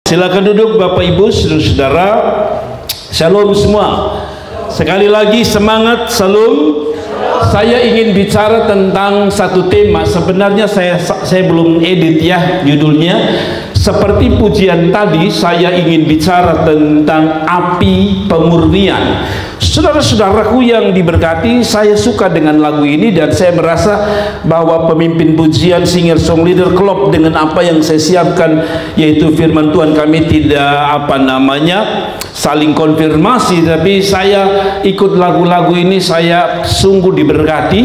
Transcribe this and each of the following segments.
Silakan duduk Bapak Ibu, saudara-saudara. Shalom semua. Sekali lagi semangat, salam. Saya ingin bicara tentang satu tema. Sebenarnya saya belum edit ya judulnya. Seperti pujian tadi, saya ingin bicara tentang api pemurnian. Saudara-saudaraku yang diberkati, saya suka dengan lagu ini dan saya merasa bahwa pemimpin pujian, singer songwriter klop dengan apa yang saya siapkan, yaitu firman Tuhan. Kami tidak saling konfirmasi, tapi saya ikut lagu-lagu ini, saya sungguh diberkati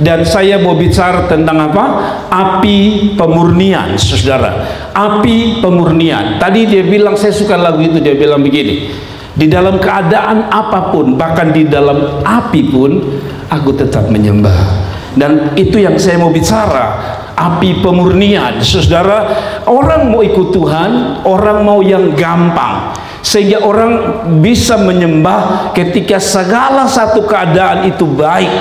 dan saya mau bicara tentang apa? Api pemurnian, saudara. Api pemurnian. Tadi dia bilang, saya suka lagu itu, dia bilang begini: di dalam keadaan apapun, bahkan di dalam api pun, aku tetap menyembah. Dan itu yang saya mau bicara, api pemurnian. Saudara, orang mau ikut Tuhan, orang mau yang gampang, sehingga orang bisa menyembah ketika segala satu keadaan itu baik.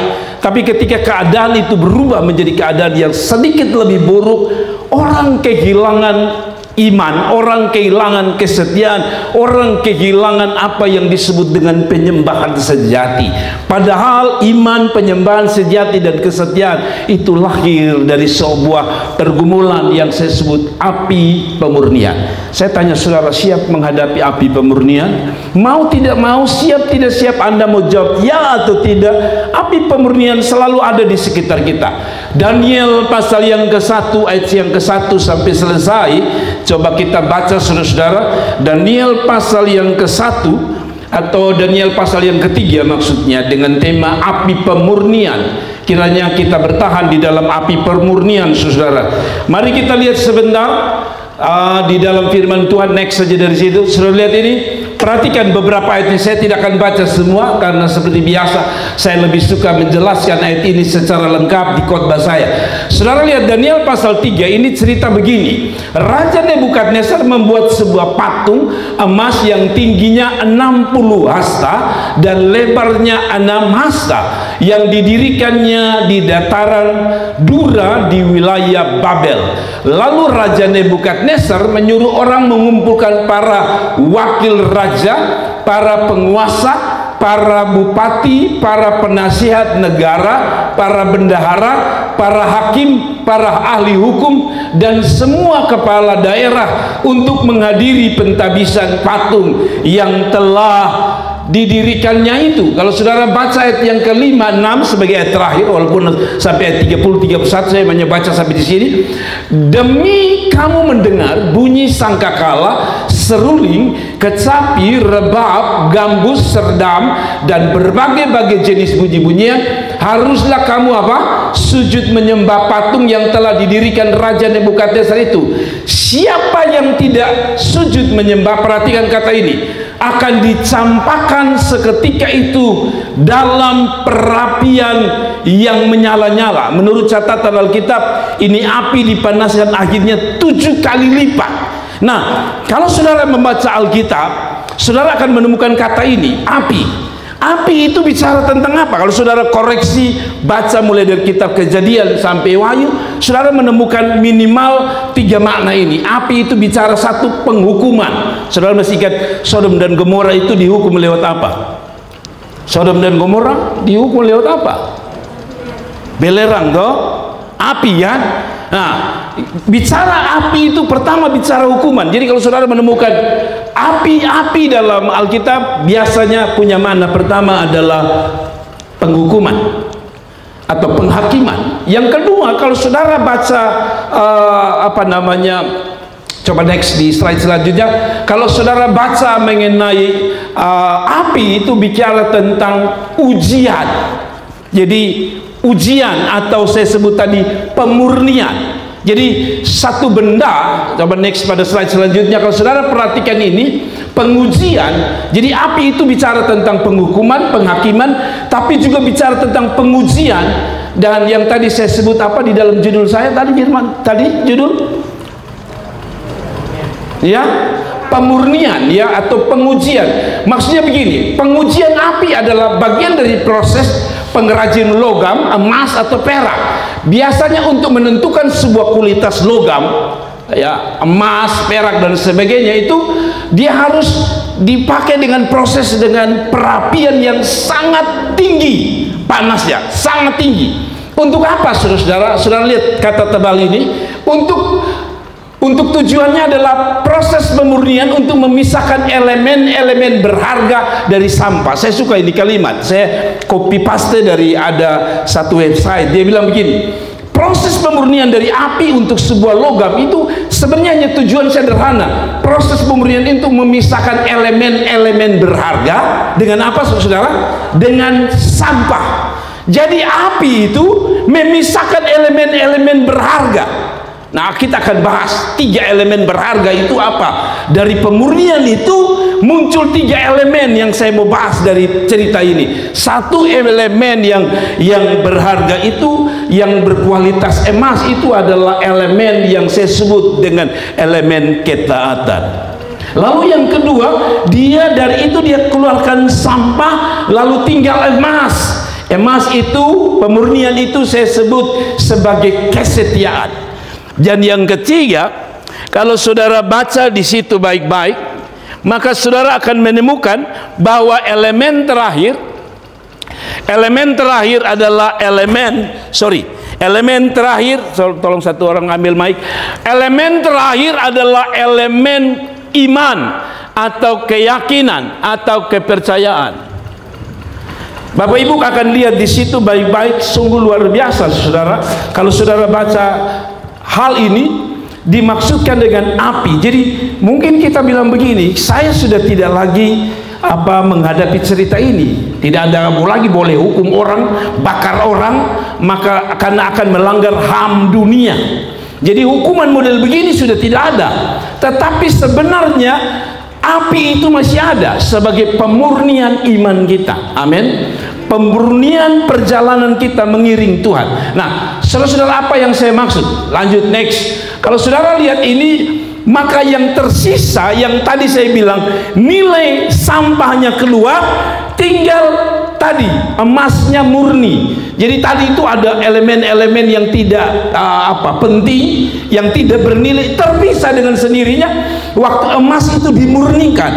Tapi ketika keadaan itu berubah menjadi keadaan yang sedikit lebih buruk, orang kehilangan iman, orang kehilangan kesetiaan, orang kehilangan apa yang disebut dengan penyembahan sejati. Padahal iman, penyembahan sejati dan kesetiaan itu lahir dari sebuah pergumulan yang saya sebut api pemurnian. Saya tanya saudara, siap menghadapi api pemurnian? Mau tidak mau, siap tidak siap, Anda mau jawab ya atau tidak? Api pemurnian selalu ada di sekitar kita. Daniel pasal yang ke-1 ayat yang ke-1 sampai selesai. Coba kita baca saudara-saudara, Daniel pasal yang ke-1 atau Daniel pasal yang ke-3 maksudnya, dengan tema api pemurnian. Kiranya kita bertahan di dalam api pemurnian, saudara. Mari kita lihat sebentar di dalam firman Tuhan. Next saja dari situ. Saudara lihat ini, perhatikan beberapa ayat ini. Saya tidak akan baca semua karena seperti biasa saya lebih suka menjelaskan ayat ini secara lengkap di khotbah saya. Saudara lihat Daniel pasal 3, ini cerita begini. Raja Nebukadnezar membuat sebuah patung emas yang tingginya 60 hasta dan lebarnya 6 hasta, yang didirikannya di dataran Dura di wilayah Babel. Lalu Raja Nebukadnezar menyuruh orang mengumpulkan para wakil raja, para penguasa, para bupati, para penasihat negara, para bendahara, para hakim, para ahli hukum, dan semua kepala daerah untuk menghadiri pentabisan patung yang telah didirikannya itu. Kalau saudara baca ayat yang ke-5, 6 sebagai ayat terakhir, walaupun sampai ayat 30, 31 saya hanya baca sampai di sini. Demi kamu mendengar bunyi sangkakala, seruling, kecapi, rebab, gambus, serdam, dan berbagai-bagai jenis bunyi-bunyian, haruslah kamu apa? Sujud menyembah patung yang telah didirikan Raja Nebukadnezar itu. Siapa yang tidak sujud menyembah, perhatikan kata ini, akan dicampakkan seketika itu dalam perapian yang menyala-nyala. Menurut catatan Alkitab, ini api dipanaskan akhirnya 7 kali lipat. Nah, kalau saudara membaca Alkitab, saudara akan menemukan kata ini, api. Api itu bicara tentang apa? Kalau saudara koreksi, baca mulai dari kitab Kejadian sampai Wahyu, saudara menemukan minimal 3 makna ini. Api itu bicara satu, penghukuman. Saudara mesti ingat, Sodom dan Gomora itu dihukum lewat apa? Sodom dan Gomora dihukum lewat apa? Belerang toh? Api ya. Nah, bicara api itu pertama bicara hukuman. Jadi kalau saudara menemukan api-api dalam Alkitab, biasanya punya makna pertama adalah penghukuman atau penghakiman. Yang kedua, kalau saudara baca coba next di slide selanjutnya, kalau saudara baca mengenai api itu bicara tentang ujian. Jadi ujian atau saya sebut tadi pemurnian. Jadi satu benda, coba next pada slide selanjutnya, kalau saudara perhatikan ini, pengujian. Jadi api itu bicara tentang penghukuman, penghakiman, tapi juga bicara tentang pengujian. Dan yang tadi saya sebut apa di dalam judul saya tadi, Firman? Tadi judul? Ya, pemurnian ya, atau pengujian. Maksudnya begini, pengujian api adalah bagian dari proses pengrajin logam, emas atau perak. Biasanya untuk menentukan sebuah kualitas logam, ya, emas, perak dan sebagainya, itu dia harus dipakai dengan proses dengan perapian yang sangat tinggi, panasnya sangat tinggi. Untuk apa, saudara? Saudara lihat kata tebal ini, untuk tujuannya adalah proses pemurnian untuk memisahkan elemen-elemen berharga dari sampah. Saya suka ini kalimat, saya copy paste dari ada satu website. Dia bilang begini, proses pemurnian dari api untuk sebuah logam itu sebenarnya tujuan sederhana. Proses pemurnian itu memisahkan elemen-elemen berharga dengan apa, saudara? Dengan sampah. Jadi api itu memisahkan elemen-elemen berharga. Nah, kita akan bahas 3 elemen berharga itu apa. Dari pemurnian itu muncul 3 elemen yang saya mau bahas dari cerita ini. Satu elemen yang berharga itu, yang berkualitas emas itu adalah elemen yang saya sebut dengan elemen ketaatan. Lalu yang kedua, dari itu dia keluarkan sampah, lalu tinggal emas. Emas itu, pemurnian itu saya sebut sebagai kesetiaan. Dan yang ketiga, kalau saudara baca di situ baik-baik, maka saudara akan menemukan bahwa elemen terakhir adalah elemen terakhir, tolong satu orang ambil mic. Elemen terakhir adalah elemen iman atau keyakinan atau kepercayaan. Bapak Ibu akan lihat di situ baik-baik, sungguh luar biasa, saudara. Kalau saudara baca hal ini dimaksudkan dengan api. Jadi mungkin kita bilang begini, saya sudah tidak lagi menghadapi cerita ini. Tidak ada lagi boleh hukum orang, bakar orang, maka karena akan melanggar HAM dunia. Jadi hukuman model begini sudah tidak ada. Tetapi sebenarnya api itu masih ada sebagai pemurnian iman kita. Amin. Pemurnian perjalanan kita mengiring Tuhan. Nah, saudara-saudara, apa yang saya maksud? Lanjut next. Kalau saudara lihat ini, maka yang tersisa, yang tadi saya bilang nilai sampahnya keluar, tinggal tadi emasnya murni. Jadi tadi itu ada elemen-elemen yang tidak penting, yang tidak bernilai, terpisah dengan sendirinya. Waktu emas itu dimurnikan.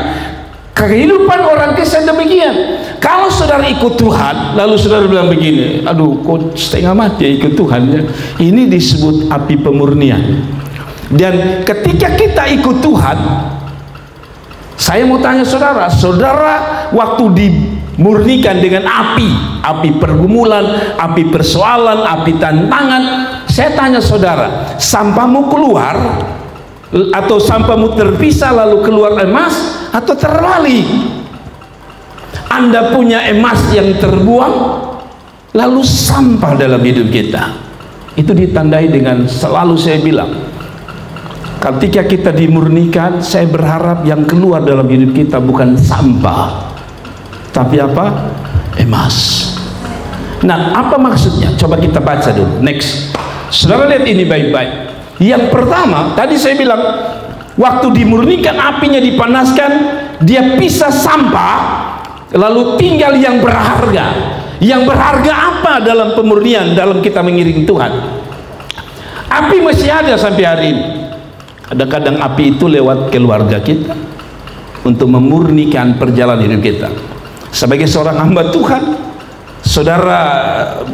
Kehidupan orang Kristen demikian. Kalau saudara ikut Tuhan, lalu saudara bilang begini, aduh kok setengah mati ya ikut Tuhan ya. Ini disebut api pemurnian. Dan ketika kita ikut Tuhan, saya mau tanya saudara, waktu dimurnikan dengan api pergumulan, api persoalan, api tantangan, saya tanya saudara, sampahmu keluar atau sampahmu terpisah lalu keluar emas, atau terbalik? Anda punya emas yang terbuang lalu sampah dalam hidup kita. Itu ditandai dengan, selalu saya bilang, ketika kita dimurnikan, saya berharap yang keluar dalam hidup kita bukan sampah, tapi apa? Emas. Nah, apa maksudnya? Coba kita baca dulu. Next. Saudara lihat ini baik-baik. Yang pertama, tadi saya bilang, waktu dimurnikan, apinya dipanaskan, dia pisah sampah, lalu tinggal yang berharga. Yang berharga apa dalam pemurnian, dalam kita mengiring Tuhan? Api masih ada sampai hari ini. Kadang-kadang api itu lewat keluarga kita untuk memurnikan perjalanan hidup kita. Sebagai seorang hamba Tuhan, saudara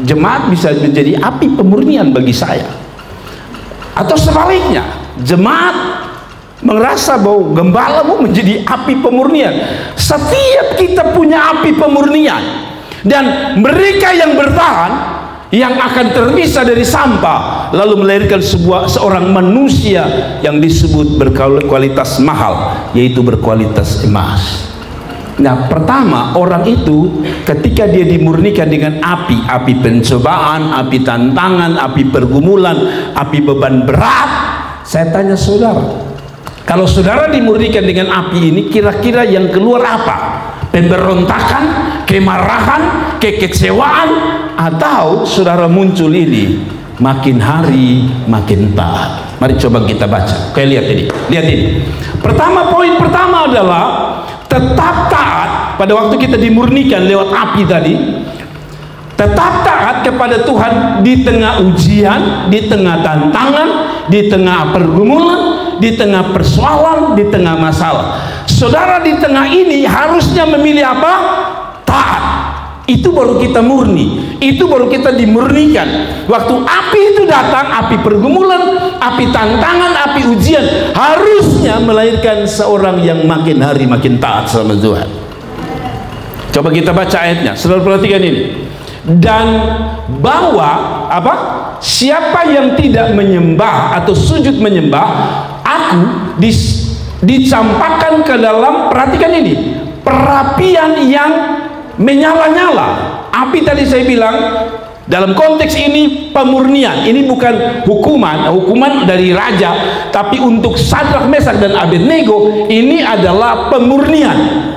jemaat bisa menjadi api pemurnian bagi saya. Atau sebaliknya, jemaat merasa bahwa gembalamu menjadi api pemurnian. Setiap kita punya api pemurnian, dan mereka yang bertahan, yang akan terpisah dari sampah, lalu melahirkan seorang manusia yang disebut berkualitas mahal, yaitu berkualitas emas. Nah, pertama, orang itu ketika dia dimurnikan dengan api pencobaan, api tantangan, api pergumulan, api beban berat, saya tanya saudara, kalau saudara dimurnikan dengan api ini, kira-kira yang keluar apa? Pemberontakan, kemarahan, kekecewaan, atau saudara muncul ini makin hari makin taat? Mari coba kita baca. Oke, lihat ini. Poin pertama adalah tetap taat. Pada waktu kita dimurnikan lewat api tadi, tetap taat taat kepada Tuhan di tengah ujian, di tengah tantangan, di tengah pergumulan, di tengah persoalan, di tengah masalah. Saudara, di tengah ini harusnya memilih apa? Taat. Itu baru kita murni, itu baru kita dimurnikan. Waktu api itu datang, api pergumulan, api tantangan, api ujian, harusnya melahirkan seorang yang makin hari makin taat sama Tuhan. Coba kita baca ayatnya, saudara perhatikan ini. Dan bahwa apa? Siapa yang tidak menyembah atau sujud menyembah aku, dicampakkan ke dalam, perhatikan ini, perapian yang menyala-nyala. Api tadi saya bilang dalam konteks ini pemurnian, ini bukan hukuman dari raja, tapi untuk Sadrak, Mesak dan Abednego ini adalah pemurnian.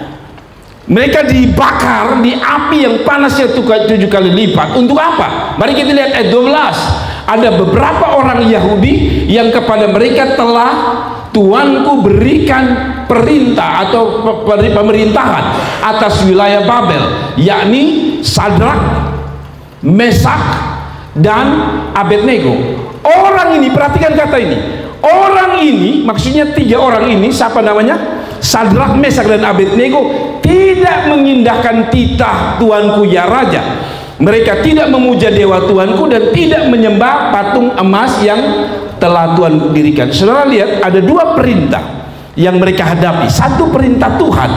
Mereka dibakar di api yang panasnya 7 kali lipat. Untuk apa? Mari kita lihat ayat 12. Ada beberapa orang Yahudi yang kepada mereka telah Tuanku berikan perintah atau pemerintahan atas wilayah Babel, yakni Sadrak, Mesak dan Abednego. Orang ini, perhatikan kata ini, orang ini, maksudnya 3 orang ini, siapa namanya? Sadrak, Mesak dan Abednego tidak mengindahkan titah Tuanku ya Raja. Mereka tidak memuja dewa Tuanku dan tidak menyembah patung emas yang telah Tuhan dirikan. Saudara lihat, ada 2 perintah yang mereka hadapi. Satu, perintah Tuhan.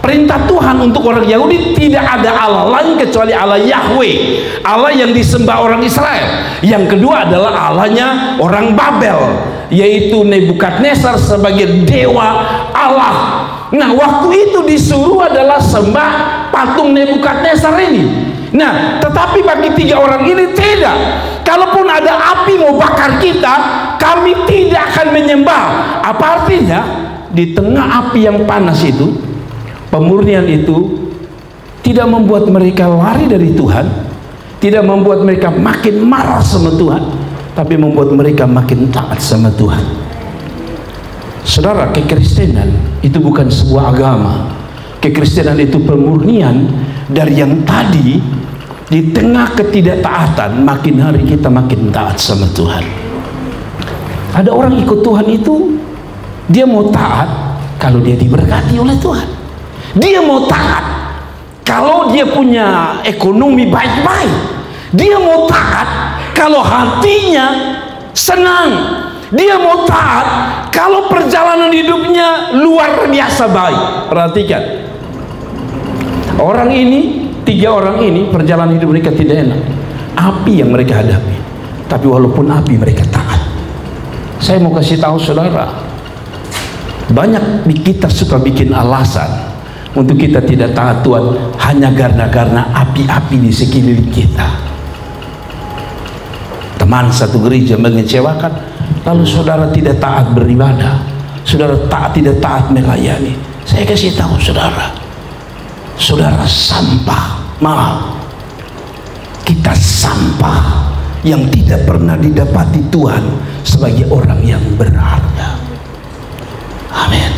Perintah Tuhan untuk orang Yahudi, tidak ada Allah lain kecuali Allah Yahweh, Allah yang disembah orang Israel. Yang kedua adalah Allahnya orang Babel, yaitu Nebukadnezar sebagai dewa Allah. Nah, waktu itu disuruh adalah sembah patung Nebukadnezar ini. Nah, tetapi bagi 3 orang ini tidak. Kalaupun ada api mau bakar kita, kami tidak akan menyembah. Apa artinya? Di tengah api yang panas itu, pemurnian itu tidak membuat mereka lari dari Tuhan, tidak membuat mereka makin marah sama Tuhan, tapi membuat mereka makin taat sama Tuhan. Saudara, kekristenan itu bukan sebuah agama. Kekristenan itu pemurnian dari yang tadi. Di tengah ketidaktaatan, makin hari kita makin taat sama Tuhan. Ada orang ikut Tuhan itu, dia mau taat kalau dia diberkati oleh Tuhan. Dia mau taat kalau dia punya ekonomi baik-baik. Dia mau taat kalau hatinya senang. Dia mau taat kalau perjalanan hidupnya luar biasa baik. Perhatikan, orang ini, 3 orang ini, perjalanan hidup mereka tidak enak. Api yang mereka hadapi, tapi walaupun api mereka taat. Saya mau kasih tahu saudara, banyak kita suka bikin alasan untuk kita tidak taat Tuhan hanya karena api-api di sekeliling kita. Teman satu gereja mengecewakan, lalu saudara tidak taat beribadah, saudara tidak taat melayani. Saya kasih tahu saudara, saudara sampah. Maaf, kita sampah yang tidak pernah didapati Tuhan sebagai orang yang berharga. Amin.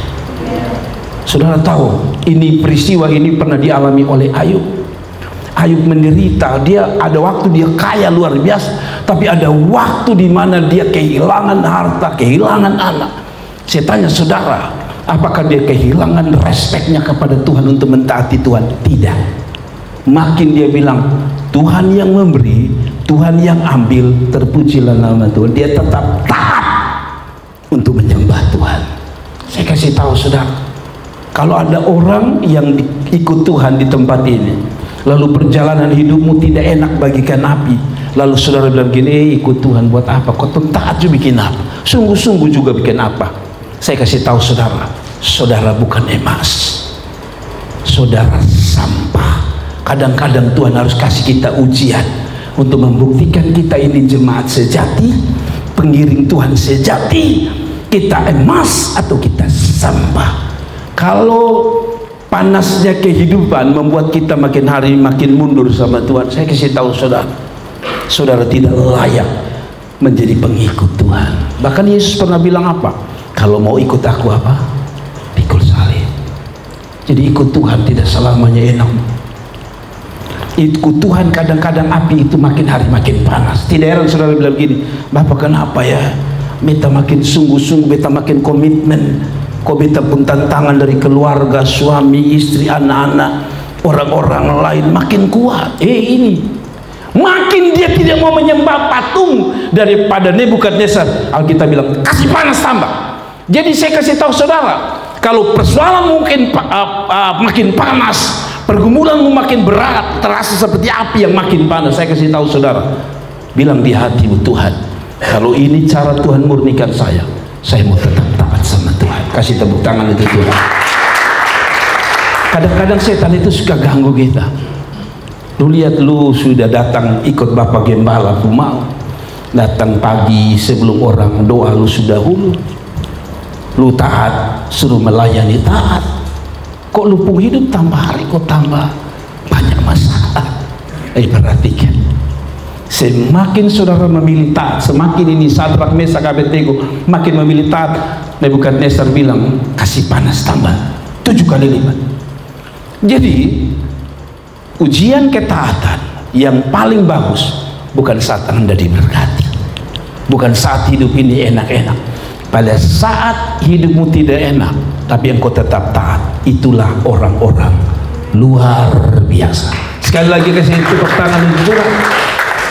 Saudara tahu, ini peristiwa ini pernah dialami oleh Ayub. Ayub menderita, dia ada waktu dia kaya luar biasa, tapi ada waktu di mana dia kehilangan harta, kehilangan anak. Saya tanya saudara, apakah dia kehilangan respeknya kepada Tuhan untuk mentaati Tuhan? Tidak. Makin dia bilang, Tuhan yang memberi, Tuhan yang ambil, terpujilah nama Tuhan. Dia tetap taat untuk menyembah Tuhan. Saya kasih tahu saudara, kalau ada orang yang ikut Tuhan di tempat ini, lalu perjalanan hidupmu tidak enak bagikan api, lalu saudara bilang gini, ikut Tuhan buat apa? Kau taat juga bikin apa? Sungguh-sungguh juga bikin apa? Saya kasih tahu saudara, saudara bukan emas, saudara sampah. Kadang-kadang Tuhan harus kasih kita ujian untuk membuktikan kita ini jemaat sejati, pengiring Tuhan sejati, kita emas atau kita sampah. Kalau panasnya kehidupan membuat kita makin hari makin mundur sama Tuhan, saya kasih tahu saudara, saudara tidak layak menjadi pengikut Tuhan. Bahkan Yesus pernah bilang apa? Kalau mau ikut aku apa? Pikul salib. Jadi ikut Tuhan tidak selamanya enak. Itu Tuhan, kadang-kadang api itu makin hari makin panas. Tidak heran saudara bilang gini, Bapak kenapa ya? Beta makin sungguh-sungguh, beta makin komitmen. Kok beta pun tantangan dari keluarga, suami, istri, anak-anak, orang-orang lain makin kuat. Ini makin dia tidak mau menyembah patung. Daripada Nebukadnezar, Alkitab bilang kasih panas tambah. Jadi saya kasih tahu saudara, kalau persoalan mungkin makin panas, pergumulanmu makin berat, terasa seperti api yang makin panas, saya kasih tahu saudara, bilang di hatimu, Tuhan, kalau ini cara Tuhan murnikan saya mau tetap taat sama Tuhan. Kasih tepuk tangan itu Tuhan. Kadang-kadang setan itu suka ganggu kita. Lu lihat, lu sudah datang ikut Bapak Gembala, lu mau datang pagi sebelum orang doa, lu sudah hulu, lu taat, suruh melayani taat. Kok lupung hidup tambah hari kok tambah banyak masalah. Perhatikan, semakin saudara memilih taat, semakin ini Sadrak, Mesak, Abednego makin memilih taat. Nebukadnezar bilang kasih panas tambah 7 kali lipat. Jadi ujian ketaatan yang paling bagus bukan saat Anda diberkati, bukan saat hidup ini enak-enak. Pada saat hidupmu tidak enak tapi engkau tetap taat, itulah orang-orang luar biasa. Sekali lagi kasih tepuk tangan untuk Tuhan.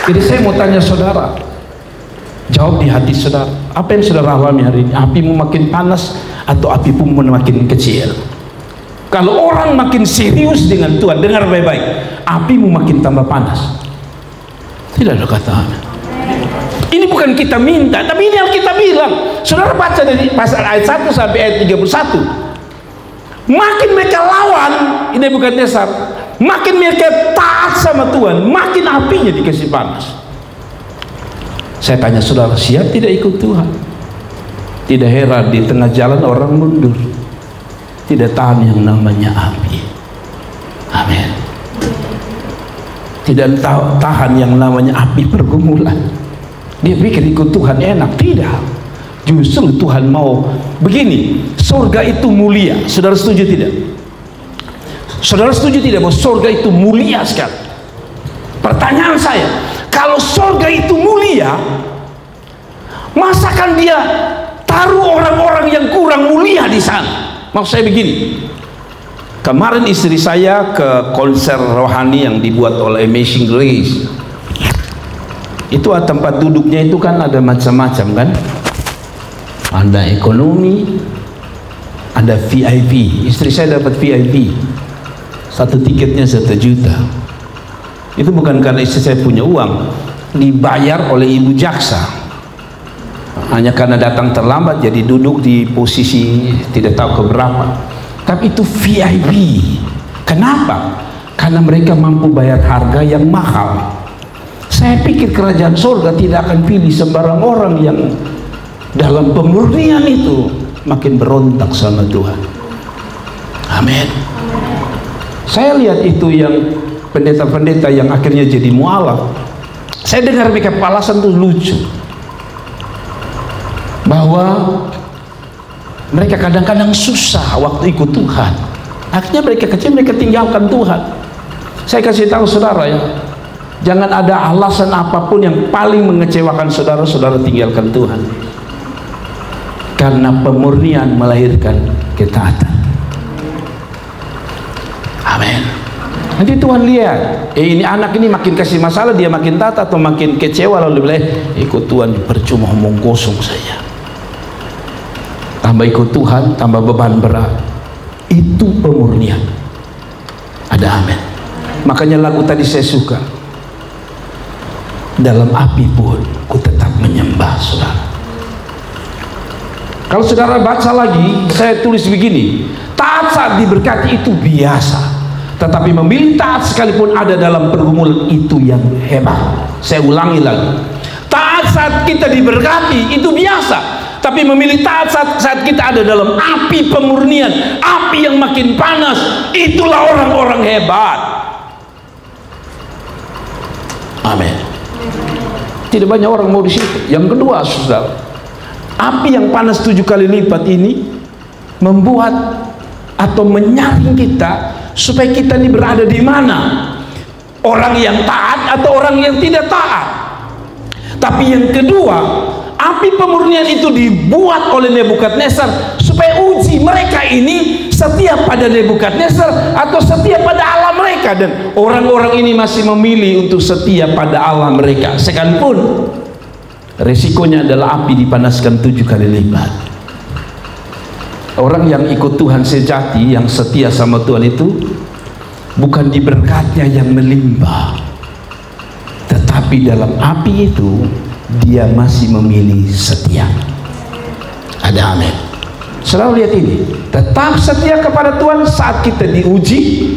Jadi saya mau tanya saudara, jawab di hati saudara, apa yang saudara alami hari ini? Apimu makin panas atau apimu makin kecil? Kalau orang makin serius dengan Tuhan, dengar baik-baik, apimu makin tambah panas. Tidak ada kata amin. Ini bukan kita minta, tapi ini Alkitab bilang. Saudara baca dari pasal ayat 1 sampai ayat 31. Makin mereka lawan, ini bukan Nebukadnezar, makin mereka taat sama Tuhan, makin apinya dikasih panas. Saya tanya saudara, siap tidak ikut Tuhan? Tidak heran di tengah jalan orang mundur, tidak tahan yang namanya api. Amin. Tidak tahan yang namanya api pergumulan. Dia pikir ikut Tuhan enak. Tidak, justru Tuhan mau begini. Surga itu mulia. Saudara setuju tidak? Saudara setuju tidak bahwa surga itu mulia sekali? Pertanyaan saya, kalau surga itu mulia, masakan dia taruh orang-orang yang kurang mulia di sana? Maksud saya begini, kemarin istri saya ke konser rohani yang dibuat oleh Amazing Grace. Itu tempat duduknya itu kan ada macam-macam kan, ada ekonomi, ada VIP. Istri saya dapat VIP, satu tiketnya 1 juta. Itu bukan karena istri saya punya uang, dibayar oleh ibu jaksa, hanya karena datang terlambat jadi duduk di posisi tidak tahu keberapa. Tapi itu VIP. Kenapa? Karena mereka mampu bayar harga yang mahal. Saya pikir kerajaan surga tidak akan pilih sembarang orang yang dalam pemurnian itu makin berontak sama Tuhan. Amin. Saya lihat itu yang pendeta-pendeta yang akhirnya jadi mualaf. Saya dengar mereka alasan itu lucu, bahwa mereka kadang-kadang susah waktu ikut Tuhan. Akhirnya mereka kecil, mereka tinggalkan Tuhan. Saya kasih tahu saudara ya, jangan ada alasan apapun yang paling mengecewakan saudara, saudara tinggalkan Tuhan. Karena pemurnian melahirkan ketaatan. Amin. Nanti Tuhan lihat, ini anak ini makin kasih masalah, dia makin taat atau makin kecewa, lalu bilang, ikut Tuhan percuma, omong kosong saja. Tambah ikut Tuhan, tambah beban berat. Itu pemurnian. Ada amin. Makanya lagu tadi saya suka, dalam api pun ku tetap menyembah saudara. Kalau saudara baca lagi, saya tulis begini, taat saat diberkati itu biasa, tetapi memilih taat sekalipun ada dalam pergumulan itu yang hebat. Saya ulangi lagi, taat saat kita diberkati itu biasa, tapi memilih taat saat kita ada dalam api pemurnian, api yang makin panas, itulah orang-orang hebat. Amin. Tidak banyak orang mau di situ. Yang kedua, saudara, api yang panas 7 kali lipat ini membuat atau menyaring kita supaya kita ini berada di mana? orang yang taat atau orang yang tidak taat. Tapi yang kedua, api pemurnian itu dibuat oleh Nebukadnezar supaya uji mereka ini setia pada Nebukadnezar atau setia pada Allah mereka. Dan orang-orang ini masih memilih untuk setia pada Allah mereka, sekalipun resikonya adalah api dipanaskan 7 kali lipat. Orang yang ikut Tuhan sejati, yang setia sama Tuhan itu bukan diberkatnya yang melimpah, tetapi dalam api itu dia masih memilih setia. Ada amin. Selalu lihat ini, tetap setia kepada Tuhan saat kita diuji,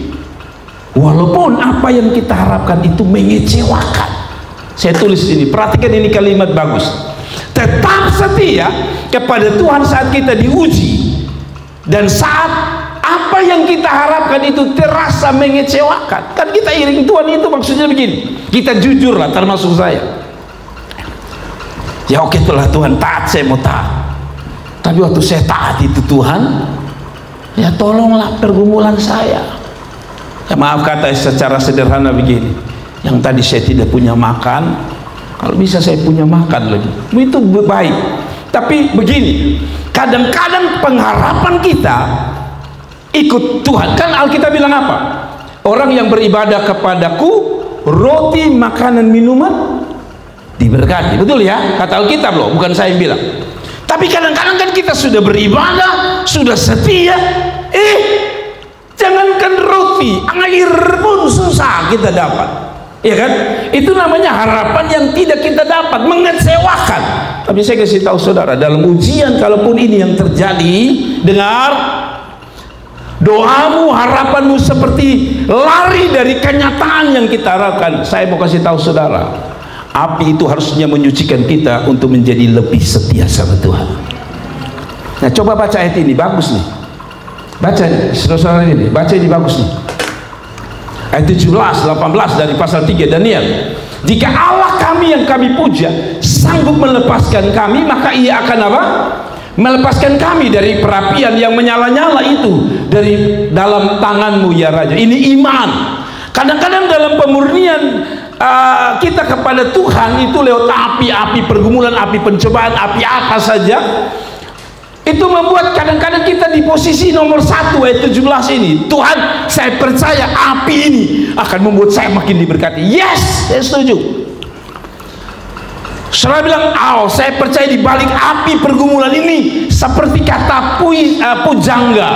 walaupun apa yang kita harapkan itu mengecewakan. Saya tulis ini, perhatikan ini kalimat bagus. Tetap setia kepada Tuhan saat kita diuji, dan saat apa yang kita harapkan itu terasa mengecewakan. Kan kita iring Tuhan itu maksudnya begini, kita jujur lah, termasuk saya. Ya oke, itulah Tuhan taat, saya mau taat. Tapi waktu saya taat itu Tuhan, ya tolonglah pergumulan saya. Ya maaf kata secara sederhana begini, yang tadi saya tidak punya makan, kalau bisa saya punya makan lagi, itu baik. Tapi begini, kadang-kadang pengharapan kita ikut Tuhan. Kan Alkitab bilang apa? Orang yang beribadah kepadaku, roti, makanan, minuman diberkati. Betul ya? Kata Alkitab loh, bukan saya yang bilang. Tapi kadang-kadang kan kita sudah beribadah, sudah setia, jangankan roti, air pun susah kita dapat, ya kan? Itu namanya harapan yang tidak kita dapat, mengecewakan. Tapi saya kasih tahu saudara, dalam ujian kalaupun ini yang terjadi, dengar, doamu, harapanmu seperti lari dari kenyataan yang kita harapkan. Saya mau kasih tahu saudara, api itu harusnya menyucikan kita untuk menjadi lebih setia sama Tuhan. Nah, coba baca ayat ini, bagus nih. Baca saudara ini, baca ini bagus nih. Ayat 17, 18 dari pasal 3 Daniel. Jika Allah kami yang kami puja sanggup melepaskan kami, maka ia akan apa? Melepaskan kami dari perapian yang menyala-nyala itu dari dalam tanganmu ya Raja. Ini iman. Kadang-kadang dalam pemurnian kita kepada Tuhan itu lewat api pergumulan, api pencobaan, api apa saja, itu membuat kadang-kadang kita di posisi nomor 1 ayat 17 ini. Tuhan, saya percaya api ini akan membuat saya makin diberkati. Yes, saya setuju. Saudara bilang, saya percaya di balik api pergumulan ini, seperti kata pujangga,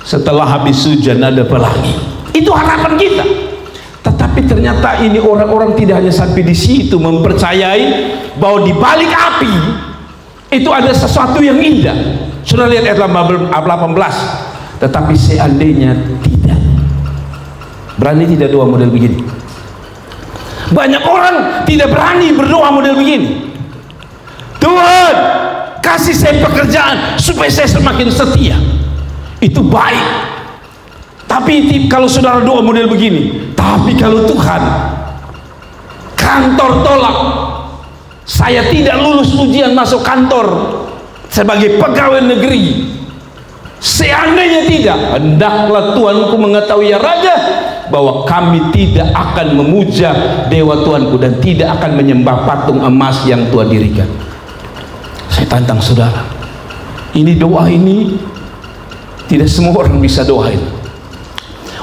setelah habis hujan ada pelangi. Itu harapan kita. Tetapi ternyata ini orang-orang tidak hanya sampai di situ, mempercayai bahwa di balik api itu ada sesuatu yang indah. Sudah lihat ayat 18. Tetapi seandainya tidak, berani tidak doa model begini? Banyak orang tidak berani berdoa model begini. Tuhan, kasih saya pekerjaan supaya saya semakin setia. Itu baik. Tapi kalau saudara doa model begini, tapi kalau Tuhan, kantor tolak, saya tidak lulus ujian masuk kantor sebagai pegawai negeri, seandainya tidak, hendaklah Tuanku mengetahui ya Raja, bahwa kami tidak akan memuja dewa Tuanku dan tidak akan menyembah patung emas yang Tuhan dirikan. Saya tantang saudara, ini doa ini tidak semua orang bisa doain.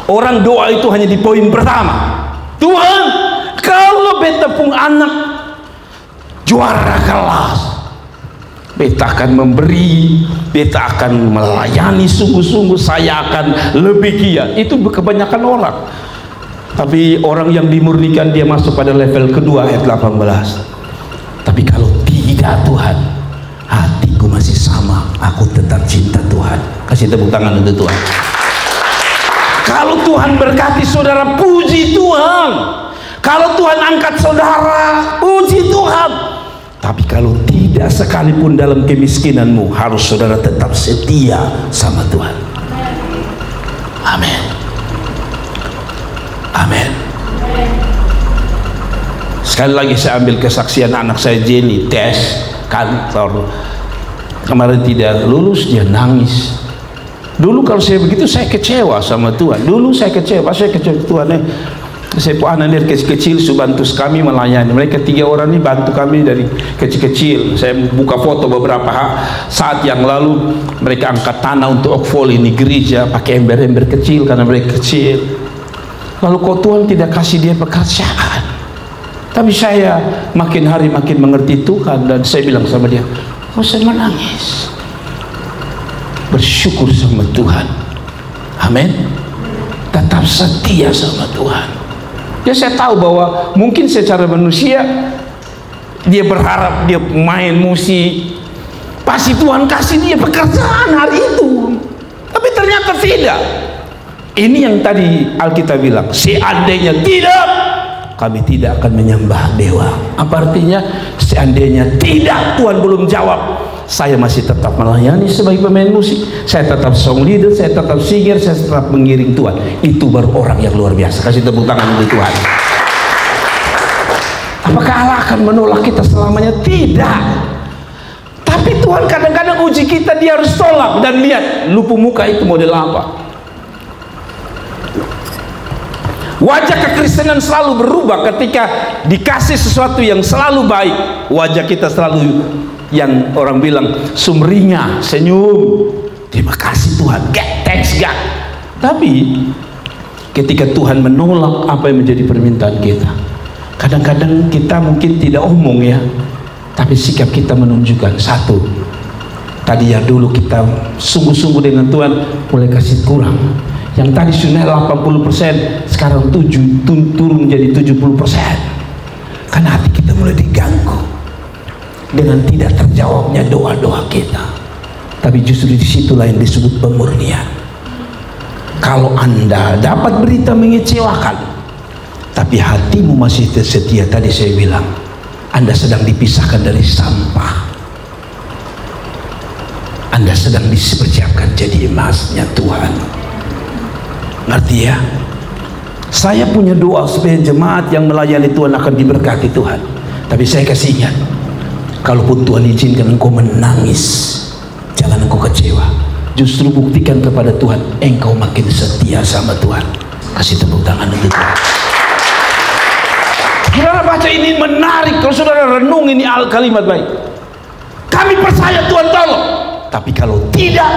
Orang doa itu hanya di poin pertama. Tuhan, kalau beta pun anak juara kelas, beta akan memberi, beta akan melayani sungguh-sungguh, saya akan lebih giat. Itu kebanyakan orang. Tapi orang yang dimurnikan dia masuk pada level kedua ayat 18. Tapi kalau tidak Tuhan, hatiku masih sama, aku tetap cinta Tuhan. Kasih tepuk tangan untuk Tuhan. Kalau Tuhan berkati saudara, puji Tuhan. Kalau Tuhan angkat saudara, puji Tuhan. Tapi kalau tidak, sekalipun dalam kemiskinanmu, harus saudara tetap setia sama Tuhan. Amin. Amin. Sekali lagi saya ambil kesaksian anak saya Jenny, tes kantor kemarin tidak lulus, dia nangis. Dulu kalau saya begitu saya kecewa sama Tuhan. Dulu saya kecewa Tuhan. Saya pun anak dari kecil-kecil bantu kami melayani. Mereka 3 orang ini bantu kami dari kecil-kecil. Saya buka foto beberapa saat yang lalu, mereka angkat tanah untuk okfol ini gereja pakai ember-ember kecil karena mereka kecil. Lalu kok Tuhan tidak kasih dia pekerjaan? Tapi saya makin hari makin mengerti Tuhan, dan saya bilang sama dia, kau usah menangis, bersyukur sama Tuhan. Amin. Tetap setia sama Tuhan. Ya, saya tahu bahwa mungkin secara manusia dia berharap dia main musik, pasti Tuhan kasih dia pekerjaan hari itu, tapi ternyata tidak. Ini yang tadi Alkitab bilang, seandainya tidak, kami tidak akan menyembah dewa. Apa artinya? Seandainya tidak, Tuhan belum jawab, saya masih tetap melayani sebagai pemain musik, saya tetap song leader, saya tetap singer, saya tetap mengiring Tuhan. Itu baru orang yang luar biasa. Kasih tepuk tangan untuk Tuhan. Apakah Allah akan menolak kita selamanya? Tidak. Tapi Tuhan kadang-kadang uji kita, dia harus tolak. Dan lihat, lupu muka itu model apa? Wajah kekristenan selalu berubah ketika dikasih sesuatu yang selalu baik. Wajah kita selalu, yang orang bilang, sumringah, senyum, terima kasih Tuhan, thanks God. Tapi ketika Tuhan menolak apa yang menjadi permintaan kita, kadang-kadang kita mungkin tidak omong ya, tapi sikap kita menunjukkan satu. Tadi yang dulu kita sungguh-sungguh dengan Tuhan, mulai kasih kurang. Yang tadi sunnah 80%, sekarang turun menjadi 70%. Karena hati kita mulai diganggu dengan tidak terjawabnya doa-doa kita. Tapi justru disitulah yang disebut pemurnian. Kalau Anda dapat berita mengecewakan, tapi hatimu masih setia, tadi saya bilang, Anda sedang dipisahkan dari sampah. Anda sedang dipersiapkan jadi emasnya Tuhan. Ngerti ya? Saya punya doa supaya jemaat yang melayani Tuhan akan diberkati Tuhan. Tapi saya kasih ingat, kalaupun Tuhan izinkan engkau menangis, jangan engkau kecewa. Justru buktikan kepada Tuhan, engkau makin setia sama Tuhan. Kasih tepuk tangan untuk Tuhan. Saudara baca ini menarik. Kalau saudara renung ini kalimat baik. Kami percaya Tuhan tolong. Tapi kalau tidak,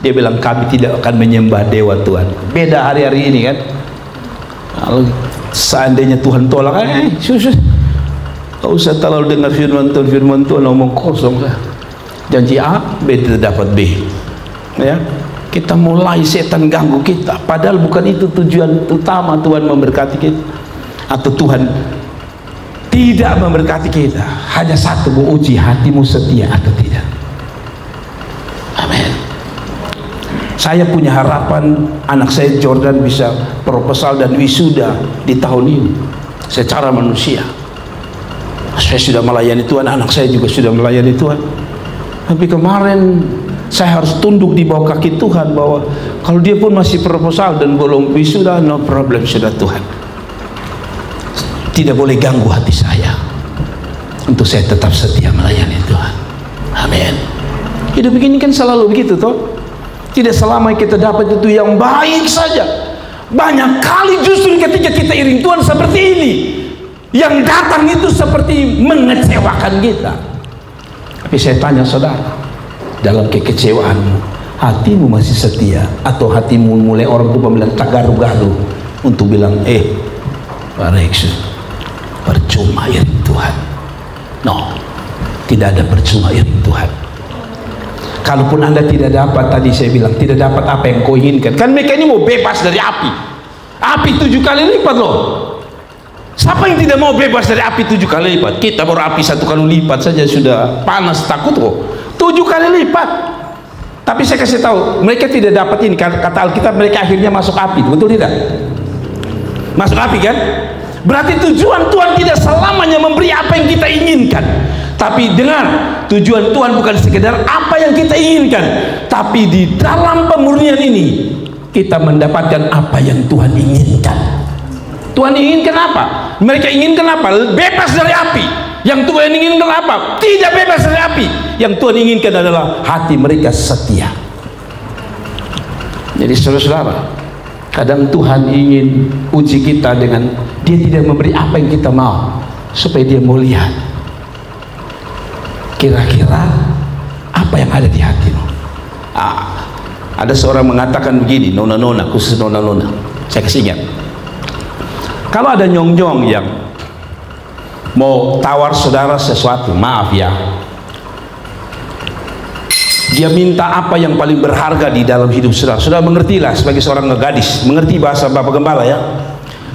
dia bilang kami tidak akan menyembah dewa Tuhan. Beda hari-hari ini kan. Kalau seandainya Tuhan tolak, gak usah terlalu dengar firman Tuhan ngomong kosong lah. Janji A, B tidak dapat B. Ya, kita mulai setan ganggu kita. Padahal bukan itu tujuan utama Tuhan memberkati kita. Atau Tuhan tidak memberkati kita. Hanya satu, menguji hatimu setia atau tidak. Amin. Saya punya harapan anak saya Jordan bisa proposal dan wisuda di tahun ini secara manusia. Saya sudah melayani Tuhan, anak saya juga sudah melayani Tuhan. Tapi kemarin saya harus tunduk di bawah kaki Tuhan bahwa kalau dia pun masih proposal dan belum wisuda, no problem, sudah Tuhan. Tidak boleh ganggu hati saya untuk saya tetap setia melayani Tuhan. Amin. Hidup begini kan selalu begitu toh. Tidak selama kita dapat itu yang baik saja. Banyak kali justru ketika kita iring Tuhan seperti ini, yang datang itu seperti mengecewakan kita. Tapi saya tanya saudara, dalam kekecewaanmu, hatimu masih setia atau hatimu mulai orang tua bilang tak garu-garu untuk bilang Pak Rex, percuma iring Tuhan? No, tidak ada percuma iring Tuhan. Kalaupun Anda tidak dapat, tadi saya bilang, tidak dapat apa yang kau inginkan, kan mereka ini mau bebas dari api. Api 7 kali lipat loh. Siapa yang tidak mau bebas dari api 7 kali lipat? Kita baru api 1 kali lipat saja sudah panas, takut kok. 7 kali lipat. Tapi saya kasih tahu, mereka tidak dapat ini. Kata Alkitab, mereka akhirnya masuk api. Betul tidak? Masuk api kan? Berarti tujuan Tuhan tidak selamanya memberi apa yang kita inginkan. Tapi dengar, tujuan Tuhan bukan sekedar apa yang kita inginkan, tapi di dalam pemurnian ini kita mendapatkan apa yang Tuhan inginkan. Tuhan inginkan apa? Mereka inginkan apa? Bebas dari api. Yang Tuhan inginkan apa? Tidak bebas dari api. Yang Tuhan inginkan adalah hati mereka setia. Jadi saudara-saudara, Kadang Tuhan ingin uji kita dengan Dia tidak memberi apa yang kita mau, supaya Dia mau lihat kira-kira apa yang ada di hatimu. Ada seorang mengatakan begini, nona-nona, khusus nona-nona, saya kasih ingat, kalau ada nyong-nyong yang mau tawar saudara sesuatu, maaf ya, dia minta apa yang paling berharga di dalam hidup saudara. Saudara mengertilah sebagai seorang gadis, mengerti bahasa Bapak Gembala ya.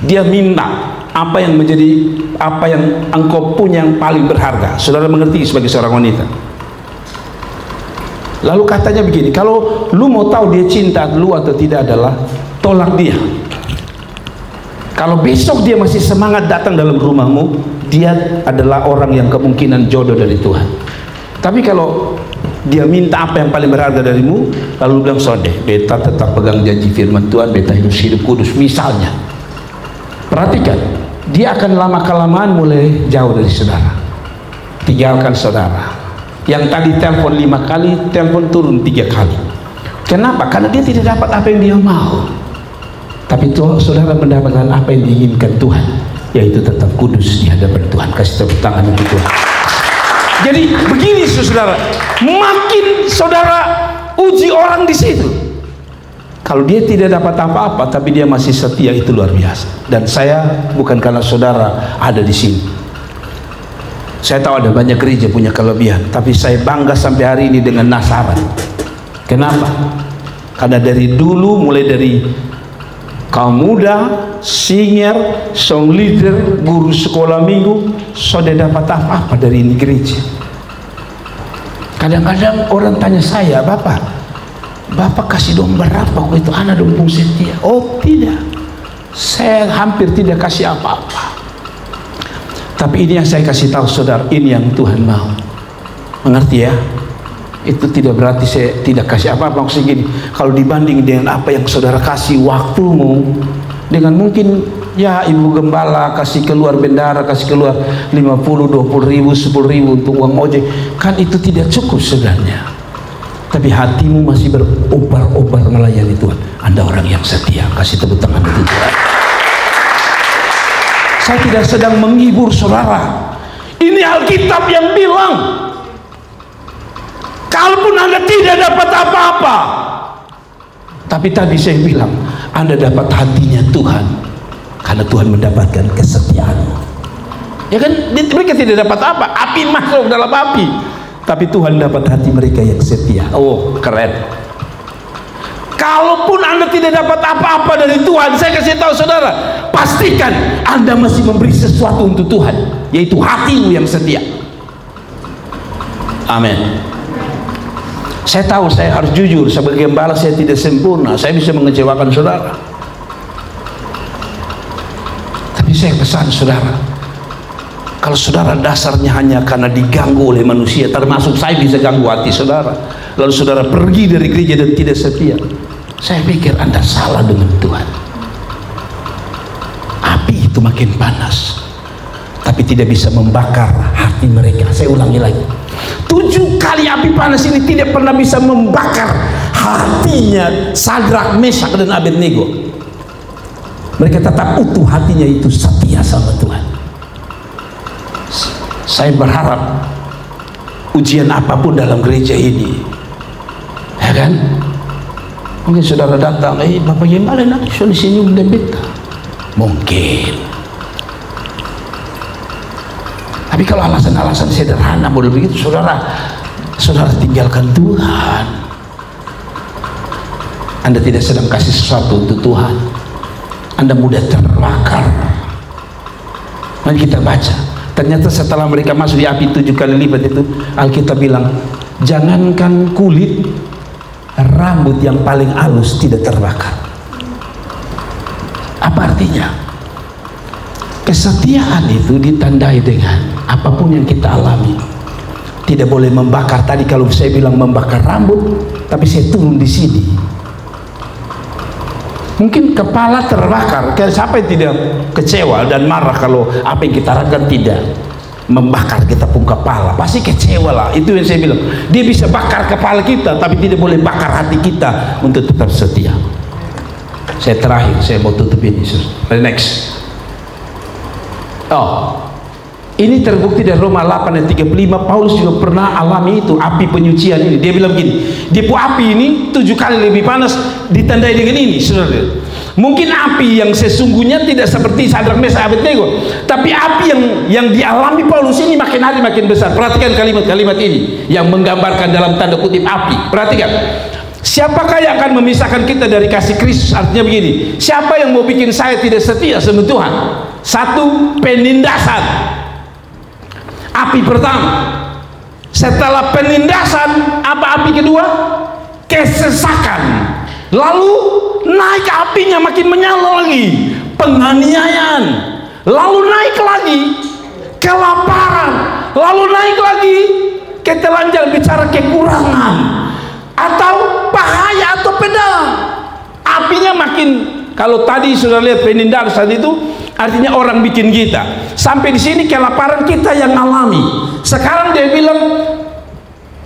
Dia minta apa yang menjadi, apa yang engkau punya yang paling berharga. Saudara mengerti sebagai seorang wanita. Lalu katanya begini, kalau lu mau tahu dia cinta lu atau tidak adalah tolak dia. Kalau besok dia masih semangat datang dalam rumahmu, dia adalah orang yang kemungkinan jodoh dari Tuhan. Tapi kalau dia minta apa yang paling berharga darimu, lalu bilang, sodeh, beta tetap pegang janji firman Tuhan, beta hidup kudus misalnya. Perhatikan, dia akan lama-kelamaan mulai jauh dari saudara, tinggalkan saudara. Yang tadi telepon 5 kali, telepon turun 3 kali. Kenapa? Karena dia tidak dapat apa yang dia mau. Tapi saudara mendapatkan apa yang diinginkan Tuhan, yaitu tetap kudus di hadapan Tuhan. Kasih tepuk tangan untuk Tuhan. Jadi begini saudara, makin saudara uji orang di situ, kalau dia tidak dapat apa-apa tapi dia masih setia, itu luar biasa. Dan saya bukan karena saudara ada di sini, saya tahu ada banyak gereja punya kelebihan, tapi saya bangga sampai hari ini dengan Nasaran. Kenapa? Karena dari dulu, mulai dari kaum muda, senior, song leader, guru sekolah minggu, saudara dapat apa-apa dari ini gereja. Kadang-kadang orang tanya saya, Bapak kasih dong berapa waktu itu anak dong setia? Oh tidak, saya hampir tidak kasih apa-apa. Tapi ini yang saya kasih tahu saudara, ini yang Tuhan mau. Mengerti ya? Itu tidak berarti saya tidak kasih apa-apa. Maksudnya gini, kalau dibanding dengan apa yang saudara kasih waktumu, dengan mungkin ya ibu gembala kasih keluar bendara, kasih keluar 50, 20 ribu, 10 ribu untuk uang ojek, kan itu tidak cukup sebenarnya. Tapi hatimu masih berobar-obar melayani Tuhan. Anda orang yang setia. Kasih tepuk tangan untuk Tuhan. Saya tidak sedang menghibur saudara. Ini Alkitab yang bilang, kalaupun Anda tidak dapat apa-apa, tapi tadi saya bilang, Anda dapat hatinya Tuhan, karena Tuhan mendapatkan kesetiaanmu. Ya kan, mereka tidak dapat apa, api masuk dalam api, tapi Tuhan dapat hati mereka yang setia. Oh keren. Kalaupun Anda tidak dapat apa-apa dari Tuhan, saya kasih tahu saudara, pastikan Anda masih memberi sesuatu untuk Tuhan, yaitu hatimu yang setia. Amin. Saya tahu saya harus jujur, sebagai gembala saya tidak sempurna, saya bisa mengecewakan saudara. Tapi saya pesan saudara, kalau saudara dasarnya hanya karena diganggu oleh manusia, termasuk saya bisa ganggu hati saudara, lalu saudara pergi dari gereja dan tidak setia, saya pikir Anda salah dengan Tuhan. Api itu makin panas, tapi tidak bisa membakar hati mereka. Saya ulangi lagi, 7 kali api panas ini tidak pernah bisa membakar hatinya Sadrak, Mesak dan Abednego. Mereka tetap utuh hatinya, itu setia sama Tuhan. Saya berharap ujian apapun dalam gereja ini, ya kan, mungkin saudara datang, Bapak gimana nak senyum dan beta, mungkin. Tapi kalau alasan-alasan sederhana boleh begitu, saudara tinggalkan Tuhan. Anda tidak sedang kasih sesuatu untuk Tuhan, Anda mudah terbakar. Mari kita baca. Ternyata setelah mereka masuk di api 7 kali lipat itu, Alkitab bilang, jangankan kulit, rambut yang paling halus tidak terbakar. Apa artinya? Kesetiaan itu ditandai dengan apapun yang kita alami. Tidak boleh membakar. Tadi kalau saya bilang membakar rambut, tapi saya turun di sini. Mungkin kepala terbakar. Siapa yang tidak kecewa dan marah kalau apa yang kita lakukan tidak membakar kita pun kepala? Pasti kecewa lah. Itu yang saya bilang. Dia bisa bakar kepala kita, tapi tidak boleh bakar hati kita untuk tetap setia. Saya terakhir, saya mau tutup ini. Next. Ini terbukti dari Roma 8 ayat 35. Paulus juga pernah alami itu, api penyucian ini. Dia bilang gini, debu api ini 7 kali lebih panas, ditandai dengan ini, saudara. Mungkin api yang sesungguhnya tidak seperti Sadrak, Mesak, Abednego, tapi api yang dialami Paulus ini makin hari makin besar. Perhatikan kalimat-kalimat ini yang menggambarkan dalam tanda kutip api. Perhatikan, siapakah yang akan memisahkan kita dari kasih Kristus? Artinya begini, siapa yang mau bikin saya tidak setia sama Tuhan? Satu, penindasan. Api pertama. Setelah penindasan, apa api kedua? Kesesakan. Lalu naik apinya makin menyala lagi, penganiayaan. Lalu naik lagi kelaparan. Lalu naik lagi ketelanjangan, bicara kekurangan atau bahaya atau pedang. Apinya makin, kalau tadi sudah lihat penindasan itu artinya orang bikin kita. Sampai di sini kelaparan kita yang alami. Sekarang dia bilang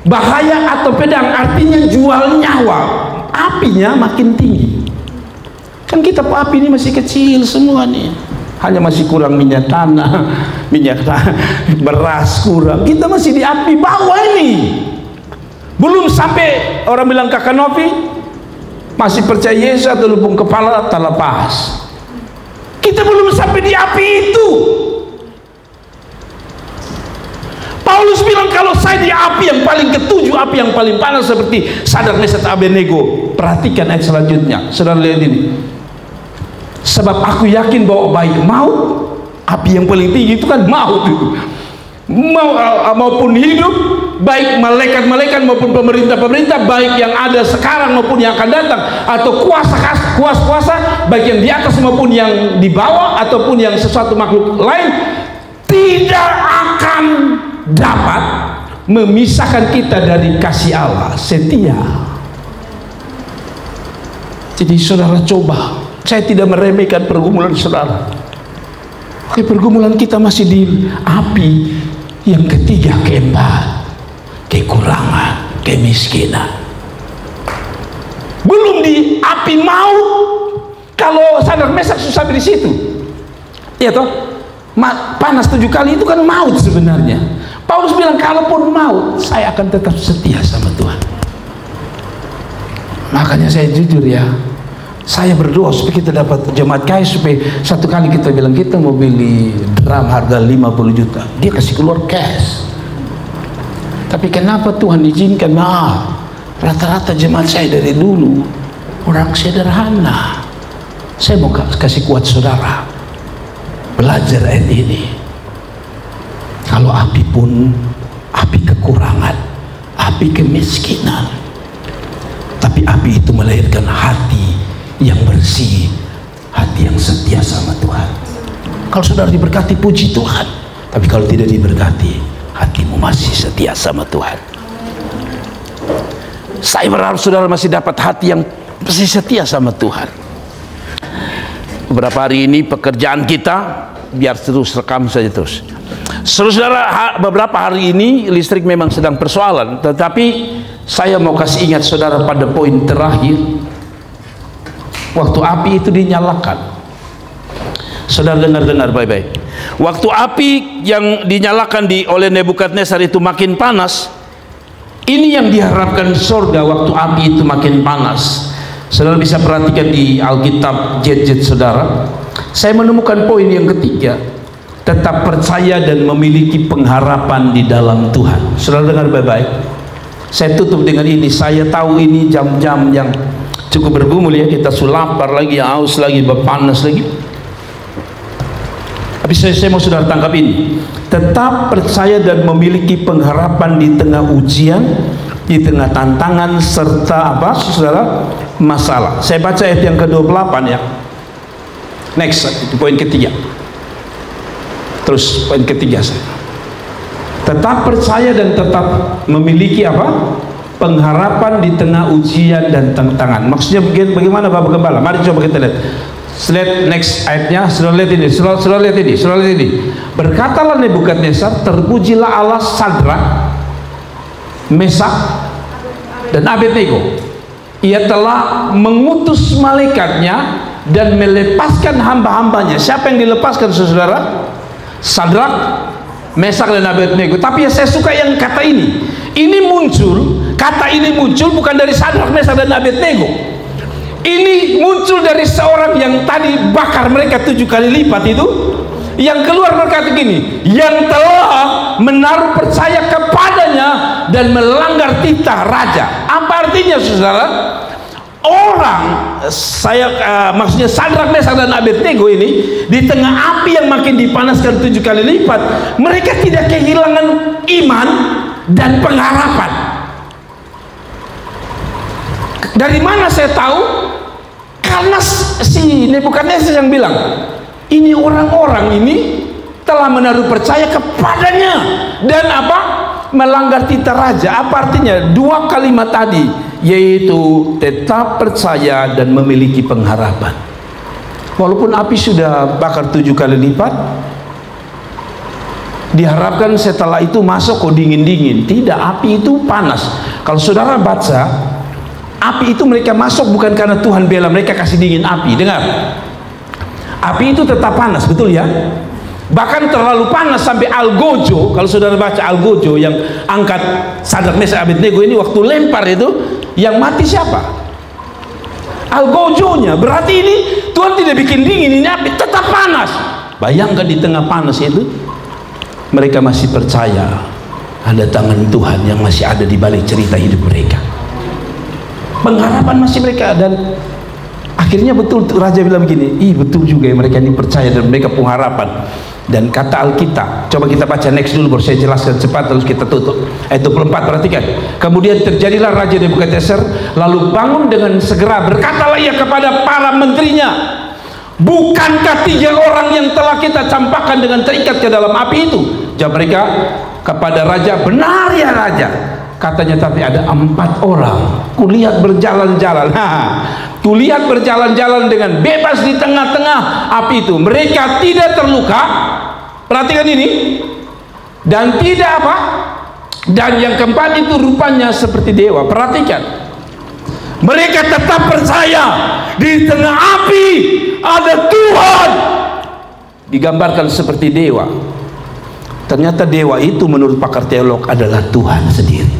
bahaya atau pedang, artinya jual nyawa. Apinya makin tinggi. Kan kita api ini masih kecil semua nih. Hanya masih kurang minyak tanah, beras kurang. Kita masih di api bawah ini. Belum sampai orang bilang Kakak Novi masih percaya Yesus atau lubung kepala tak lepas. Kita belum sampai di api itu. Paulus bilang kalau saya di api yang paling ketujuh, api yang paling panas seperti Sadrak, Mesak, Abednego. Perhatikan ayat selanjutnya, saudara lihat ini. Sebab aku yakin bahwa baik maut, api yang paling tinggi itu kan maut itu, maupun hidup, baik malaikat-malaikat maupun pemerintah-pemerintah, baik yang ada sekarang maupun yang akan datang, atau kuasa-kuasa, baik yang di atas maupun yang di bawah, ataupun yang sesuatu makhluk lain, tidak akan dapat memisahkan kita dari kasih Allah setia. Jadi saudara coba, saya tidak meremehkan pergumulan saudara. Oke, pergumulan kita masih di api yang ketiga, keempat, kekurangan, kemiskinan. Belum di api maut. Kalau Sadrak, Mesak susah di situ. Iya toh? Panas 7 kali itu kan maut sebenarnya. Paulus bilang kalaupun maut, saya akan tetap setia sama Tuhan. Makanya saya jujur ya, saya berdoa supaya kita dapat jemaat KAIS, supaya satu kali kita bilang kita mau beli drum harga 50 juta, dia kasih keluar cash. Tapi kenapa Tuhan izinkan? Rata-rata jemaat saya dari dulu orang sederhana. Saya mau kasih kuat saudara, belajar ayat ini. Kalau api pun, api kekurangan, api kemiskinan, tapi api itu melahirkan hati yang bersih, hati yang setia sama Tuhan. Kalau saudara diberkati, puji Tuhan. Tapi kalau tidak diberkati, hatimu masih setia sama Tuhan. Saya berharap saudara masih dapat hati yang masih setia sama Tuhan. Beberapa hari ini pekerjaan kita biar terus rekam saja terus. Saudara, beberapa hari ini listrik memang sedang persoalan, tetapi saya mau kasih ingat saudara pada poin terakhir. Waktu api itu dinyalakan, saudara dengar baik-baik. Waktu api yang dinyalakan oleh Nebukadnezar itu makin panas, ini yang diharapkan surga. Waktu api itu makin panas, saudara bisa perhatikan di Alkitab jet saudara. Saya menemukan poin yang ketiga, tetap percaya dan memiliki pengharapan di dalam Tuhan. Saudara dengar baik-baik. Saya tutup dengan ini. Saya tahu ini jam-jam yang cukup bergumul ya, kita lapar lagi, haus lagi, panas lagi. Tapi saya mau saudara tangkap ini. Tetap percaya dan memiliki pengharapan di tengah ujian, di tengah tantangan, serta apa saudara, masalah. Saya baca ayat yang ke-28 ya. Next, itu poin ketiga. Terus poin ketiga saya. Tetap percaya dan tetap memiliki apa? Pengharapan di tengah ujian dan tantangan. Maksudnya bagaimana Bapak Gembala? Mari coba kita lihat. Slide next ayatnya. Saudara lihat ini. Saudara lihat ini. Berkatalah Nebukadnezar, terpujilah Allah Sadrak, Mesak, dan Abednego. Ia telah mengutus malaikatnya dan melepaskan hamba-hambanya. Siapa yang dilepaskan, saudara? Sadrak, Mesak dan Abednego. Tapi saya suka yang kata ini. Kata ini muncul bukan dari Sadrak, Mesak dan Abednego. Ini muncul dari seorang yang tadi bakar mereka 7 kali lipat itu. Yang keluar berkata gini, yang telah menaruh percaya kepadanya dan melanggar titah raja. Apa artinya, saudara? Maksudnya Sadrak, Mesak dan Abednego ini di tengah api yang makin dipanaskan 7 kali lipat, mereka tidak kehilangan iman dan pengharapan. Dari mana saya tahu? Karena si Nebukadnezar yang bilang, ini orang-orang ini telah menaruh percaya kepadanya dan apa? Melanggar titah raja. Apa artinya? 2 kalimat tadi, yaitu tetap percaya dan memiliki pengharapan. Walaupun api sudah bakar 7 kali lipat, diharapkan setelah itu masuk kok dingin-dingin. Tidak, api itu panas. Kalau saudara baca, api itu mereka masuk bukan karena Tuhan bela mereka kasih dingin api. Dengar, api itu tetap panas, betul ya? Bahkan terlalu panas sampai Algojo. Kalau saudara baca Algojo yang angkat Sadrak, Mesak, Abednego ini, waktu lempar itu yang mati siapa? Algojonya. Berarti ini Tuhan tidak bikin dingin, ini api tetap panas. Bayangkan di tengah panas itu mereka masih percaya ada tangan Tuhan yang masih ada di balik cerita hidup mereka. Pengharapan masih mereka. Dan akhirnya betul raja bilang begini, betul juga ya, mereka ini percaya dan mereka pengharapan. Dan kata Alkitab, coba kita baca next dulu baru saya jelaskan cepat terus kita tutup. Ayat 24, perhatikan. Kemudian terjadilah Raja Nebukadnezar lalu bangun dengan segera, berkatalah ia kepada para menterinya, bukankah 3 orang yang telah kita campakkan dengan terikat ke dalam api itu? Jawab mereka kepada raja, benar ya raja. Katanya, tapi ada 4 orang kulihat berjalan-jalan. Kulihat berjalan-jalan dengan bebas di tengah-tengah api itu. Mereka tidak terluka. Perhatikan ini. Dan tidak apa? Dan yang keempat itu rupanya seperti dewa. Perhatikan. Mereka tetap percaya di tengah api ada Tuhan. Digambarkan seperti dewa. Ternyata dewa itu menurut pakar teolog adalah Tuhan sendiri.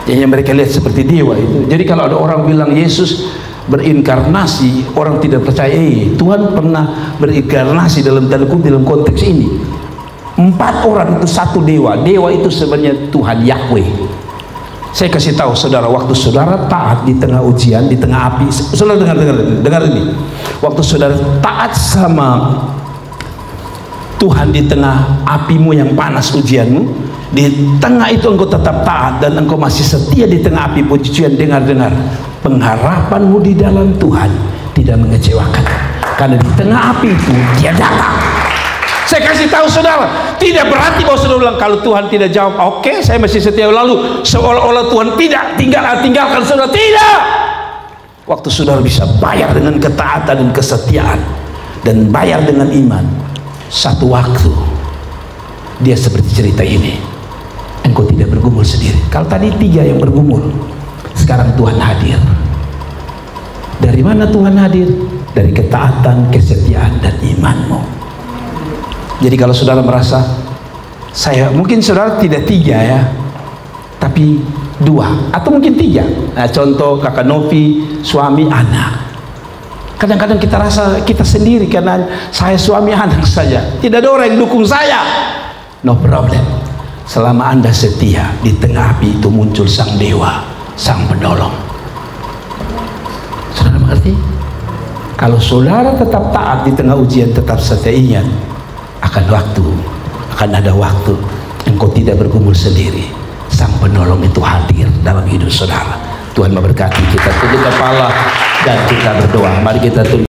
Yang mereka lihat seperti dewa itu. Jadi kalau ada orang bilang Yesus berinkarnasi, orang tidak percaya. Tuhan pernah berinkarnasi dalam tanda kutip dalam konteks ini. 4 orang itu satu dewa. Dewa itu sebenarnya Tuhan Yahweh. Saya kasih tahu saudara, waktu saudara taat di tengah ujian, di tengah api, saudara dengar ini. Waktu saudara taat sama Tuhan di tengah apimu yang panas ujianmu, di tengah itu engkau tetap taat dan engkau masih setia di tengah api pujian, dengar, pengharapanmu di dalam Tuhan tidak mengecewakan, karena di tengah api itu dia datang. Saya kasih tahu saudara, tidak berarti bahwa saudara bilang kalau Tuhan tidak jawab, oke, saya masih setia, lalu seolah-olah Tuhan tidak tinggalkan saudara. Tidak. Waktu saudara bisa bayar dengan ketaatan dan kesetiaan dan bayar dengan iman, satu waktu dia seperti cerita ini, engkau tidak bergumul sendiri. Kalau tadi 3 yang bergumul, sekarang Tuhan hadir. Dari mana Tuhan hadir? Dari ketaatan, kesetiaan, dan imanmu. Jadi kalau saudara merasa, mungkin saudara tidak 3 ya, tapi 2 atau mungkin 3. Nah, contoh kakak Novi, suami, anak. Kadang-kadang kita rasa kita sendiri karena saya suami anak saja, tidak ada orang yang dukung saya. No problem. Selama Anda setia, di tengah api itu muncul sang dewa, sang penolong. Saudara mengerti? Kalau saudara tetap taat di tengah ujian, tetap setia, ingat, akan ada waktu engkau tidak bergumul sendiri. Sang penolong itu hadir dalam hidup saudara. Tuhan memberkati. Kita tunduk kepala dan kita berdoa. Mari kita tunduk.